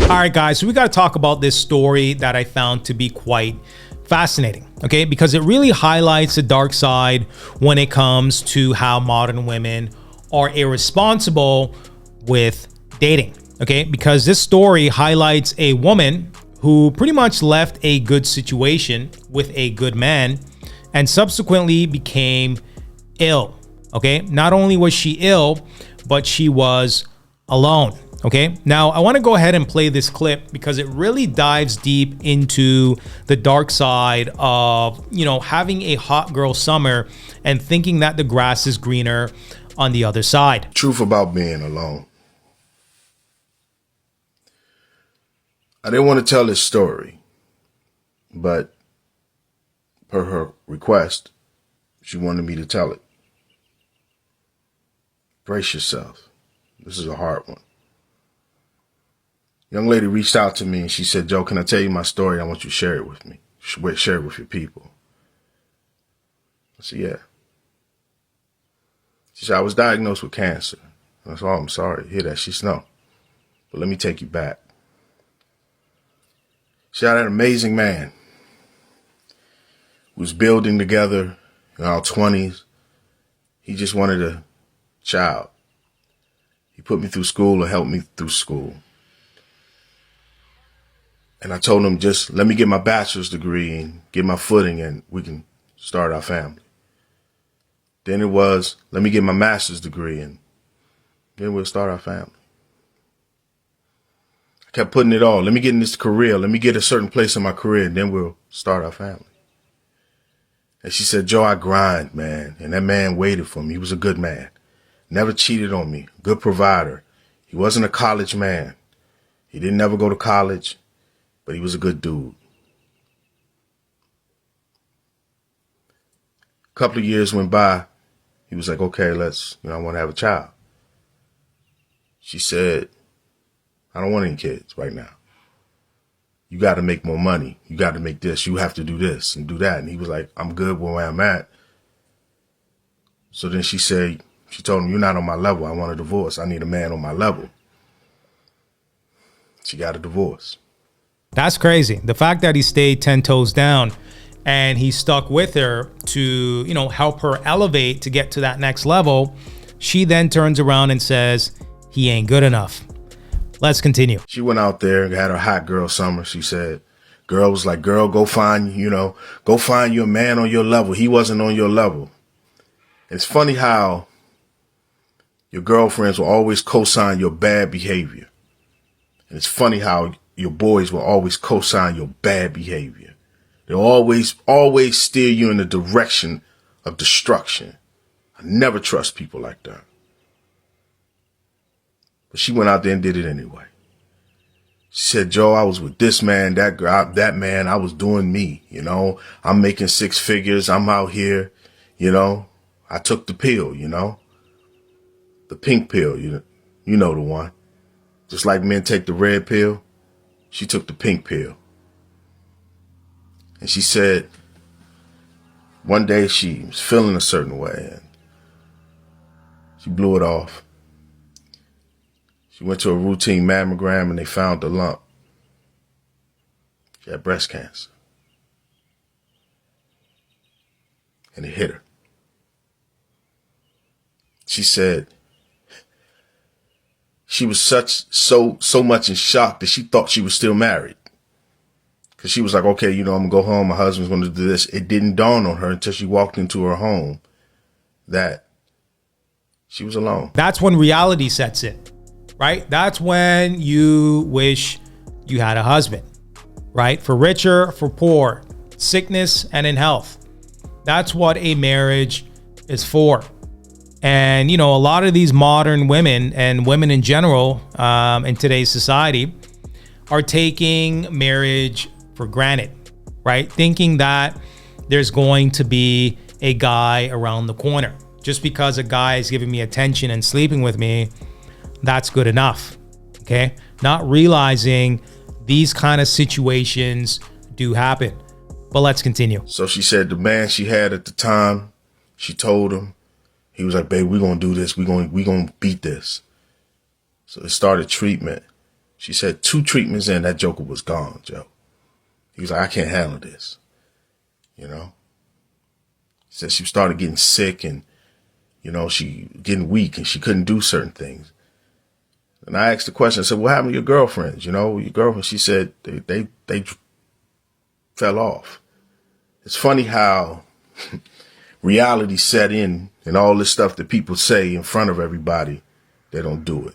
All right, guys, so we got to talk about this story that I found to be quite fascinating, okay? Because it really highlights the dark side when it comes to how modern women are irresponsible with dating, okay? Because this story highlights a woman who pretty much left a good situation with a good man and subsequently became ill, okay? Not only was she ill, but she was alone. Okay, now I want to go ahead and play this clip because it really dives deep into the dark side of, having a hot girl summer and thinking that the grass is greener on the other side. Truth about being alone. I didn't want to tell this story, but per her request, she wanted me to tell it. Brace yourself. This is a hard one. Young lady reached out to me and she said, Joe, can I tell you my story? I want you to share it with me. Share it with your people. I said, yeah. She said, I was diagnosed with cancer. I said, oh, I'm sorry to hear that. She said, no, but let me take you back. She had an amazing man. We was building together in our 20s. He just wanted a child. He put me through school or helped me through school. And I told him, just let me get my bachelor's degree and get my footing and we can start our family. Then it was, let me get my master's degree and then we'll start our family. I kept putting it all. Let me get in this career. Let me get a certain place in my career and then we'll start our family. And she said, Joe, I grind, man. And that man waited for me. He was a good man. Never cheated on me. Good provider. He wasn't a college man. He didn't ever go to college. But he was a good dude. A couple of years went by. He was like, okay, I want to have a child. She said, I don't want any kids right now. You got to make more money. You got to make this. You have to do this and do that. And he was like, I'm good where I'm at. So then she told him, you're not on my level. I want a divorce. I need a man on my level. She got a divorce. That's crazy. The fact that he stayed 10 toes down and he stuck with her to, help her elevate to get to that next level. She then turns around and says, he ain't good enough. Let's continue. She went out there and had her hot girl summer. She said, girl was like, girl, go find your man on your level. He wasn't on your level. It's funny how your girlfriends will always co-sign your bad behavior. And it's funny how your boys will always co-sign your bad behavior. They'll always steer you in the direction of destruction. I never trust people like that. But she went out there and did it anyway. She said, Joe, I was with this man, that girl, that man. I was doing me, I'm making 6 figures. I'm out here, I took the pill, the pink pill, you know the one. Just like men take the red pill. She took the pink pill. And she said one day she was feeling a certain way and she blew it off. She went to a routine mammogram and they found the lump. She had breast cancer. And it hit her. She said she was so much in shock that she thought she was still married. Because she was like, okay, I'm going to go home. My husband's going to do this. It didn't dawn on her until she walked into her home that she was alone. That's when reality sets in, right? That's when you wish you had a husband, right? For richer, for poor, sickness and in health. That's what a marriage is for. And, a lot of these modern women and women in general in today's society are taking marriage for granted, right? Thinking that there's going to be a guy around the corner. Just because a guy is giving me attention and sleeping with me, that's good enough, okay? Not realizing these kind of situations do happen. But let's continue. So she said the man she had at the time, she told him, he was like, babe, we're going to do this. We're going to beat this. So they started treatment. She said 2 treatments in, that joker was gone, Joe. He was like, I can't handle this. You know? She said she started getting sick and, you know, she getting weak and she couldn't do certain things. And I asked the question, I said, what happened to your girlfriends? You know, your girlfriend, she said they fell off. It's funny how reality set in and all this stuff that people say in front of everybody, they don't do it.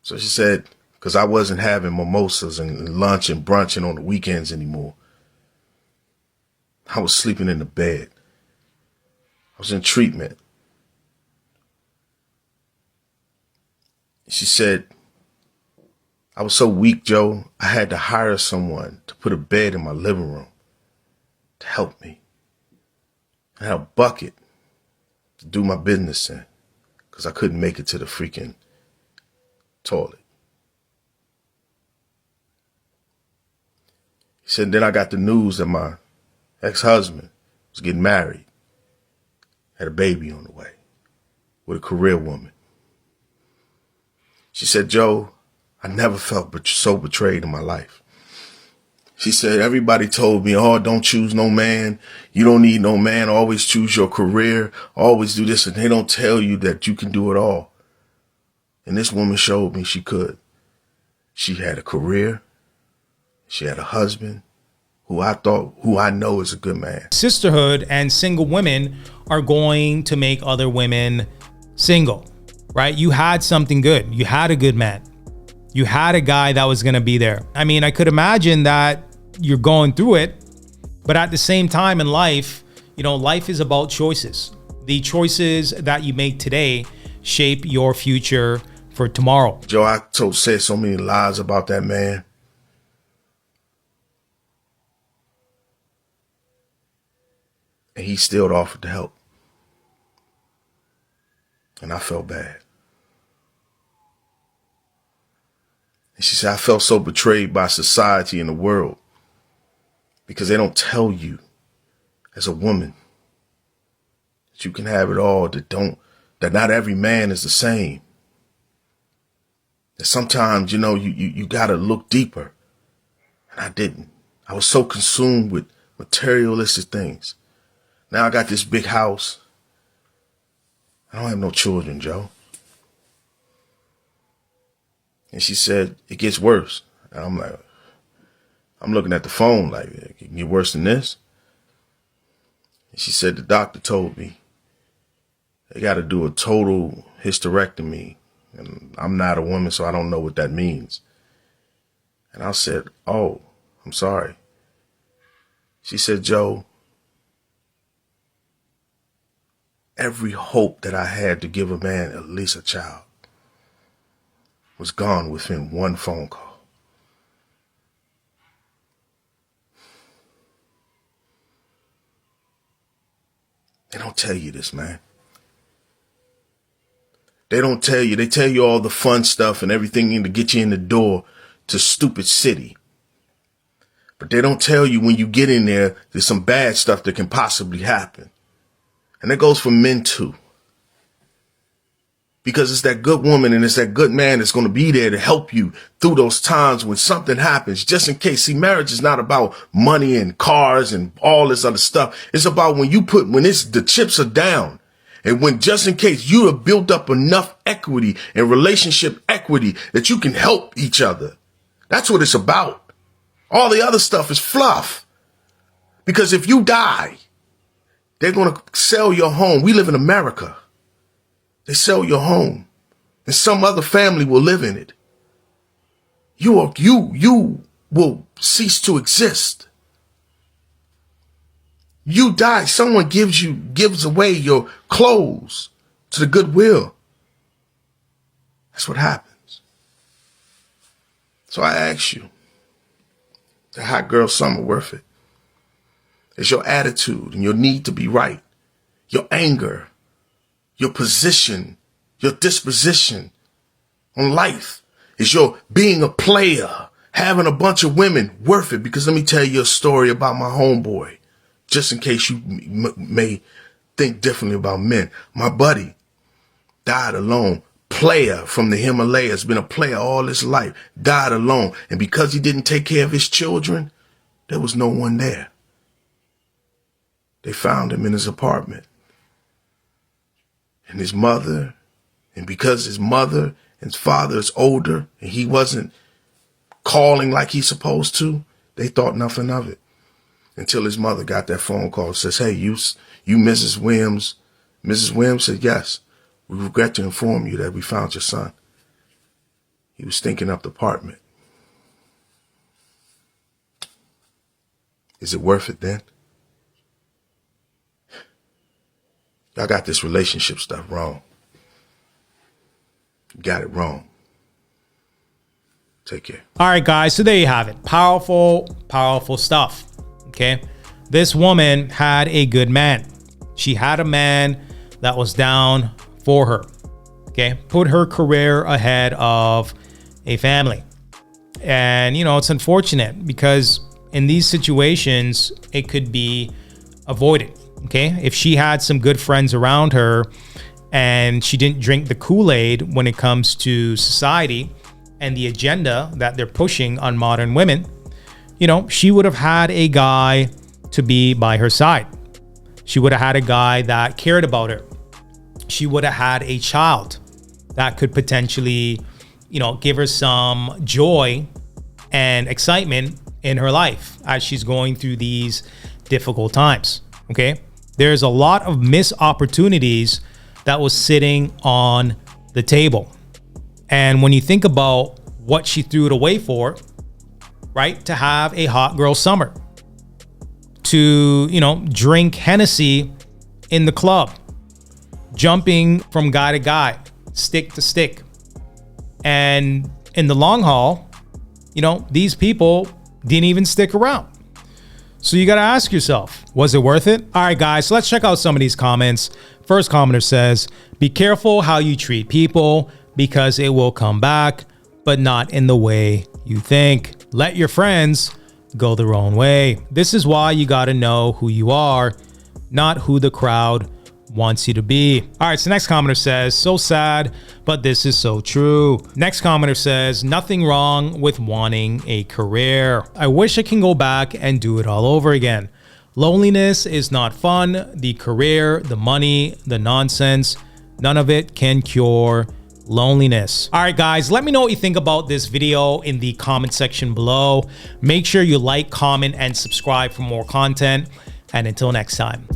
So she said, because I wasn't having mimosas and lunch and brunching on the weekends anymore. I was sleeping in the bed. I was in treatment. She said, I was so weak, Joe, I had to hire someone to put a bed in my living room to help me. I had a bucket to do my business in because I couldn't make it to the freaking toilet. He said, then I got the news that my ex-husband was getting married, had a baby on the way with a career woman. She said, Joe, I never felt so betrayed in my life. She said, everybody told me, oh, don't choose no man. You don't need no man. Always choose your career. Always do this. And they don't tell you that you can do it all. And this woman showed me she could. She had a career. She had a husband who I know is a good man. Sisterhood and single women are going to make other women single, right? You had something good. You had a good man. You had a guy that was going to be there. I mean, I could imagine that you're going through it, but at the same time in life, you know, life is about choices. The choices that you make today shape your future for tomorrow. Joe, I said so many lies about that man. And he still offered to help. And I felt bad. And she said, I felt so betrayed by society and the world because they don't tell you as a woman that you can have it all, that not every man is the same. That sometimes, you know, you got to look deeper. And I didn't. I was so consumed with materialistic things. Now I got this big house. I don't have no children, Joe. And she said, it gets worse. And I'm like, I'm looking at the phone like, it can get worse than this. And she said, the doctor told me they got to do a total hysterectomy. And I'm not a woman, so I don't know what that means. And I said, oh, I'm sorry. She said, Joe, every hope that I had to give a man at least a child was gone within one phone call. They don't tell you this, man. They don't tell you. They tell you all the fun stuff and everything to get you in the door to stupid city. But they don't tell you when you get in there, there's some bad stuff that can possibly happen. And that goes for men too. Because it's that good woman and it's that good man that's going to be there to help you through those times when something happens, just in case. See, marriage is not about money and cars and all this other stuff. It's about when the chips are down and when just in case you have built up enough equity and relationship equity that you can help each other. That's what it's about. All the other stuff is fluff. Because if you die, they're going to sell your home. We live in America. They sell your home and some other family will live in it. You will cease to exist. You die. Someone gives away your clothes to the Goodwill. That's what happens. So I ask you, the hot girl summer worth it? Is your attitude and your need to be right, your anger, your position, your disposition on life? Is your being a player, having a bunch of women worth it? Because let me tell you a story about my homeboy, just in case you may think differently about men. My buddy died alone, player from the Himalayas, been a player all his life, died alone. And because he didn't take care of his children, there was no one there. They found him in his apartment. And his mother, and because his mother and his father is older and he wasn't calling like he's supposed to, they thought nothing of it. Until his mother got that phone call and says, hey, you Mrs. Williams. Mrs. Williams said, yes, we regret to inform you that we found your son. He was stinking up the apartment. Is it worth it then? Y'all got this relationship stuff wrong. You got it wrong. Take care. All right, guys. So there you have it. Powerful, powerful stuff. Okay. This woman had a good man. She had a man that was down for her. Okay. Put her career ahead of a family. And, you know, it's unfortunate because in these situations, it could be avoided. Okay. If she had some good friends around her and she didn't drink the Kool-Aid when it comes to society and the agenda that they're pushing on modern women, you know, she would have had a guy to be by her side. She would have had a guy that cared about her. She would have had a child that could potentially, you know, give her some joy and excitement in her life as she's going through these difficult times. Okay. There's a lot of missed opportunities that was sitting on the table. And when you think about what she threw it away for, right? To have a hot girl summer, to, you know, drink Hennessy in the club, jumping from guy to guy, stick to stick. And in the long haul, you know, these people didn't even stick around. So you got to ask yourself, was it worth it? All right, guys, so let's check out some of these comments. First commenter says, be careful how you treat people because it will come back, but not in the way you think. Let your friends go their own way. This is why you got to know who you are, not who the crowd wants you to be. All right, so next commenter says, so sad, but this is so true. Next commenter says, nothing wrong with wanting a career. I wish I can go back and do it all over again. Loneliness is not fun. The career, the money, the nonsense, none of it can cure loneliness. All right, guys, let me know what you think about this video in the comment section below. Make sure you like, comment, and subscribe for more content. And until next time.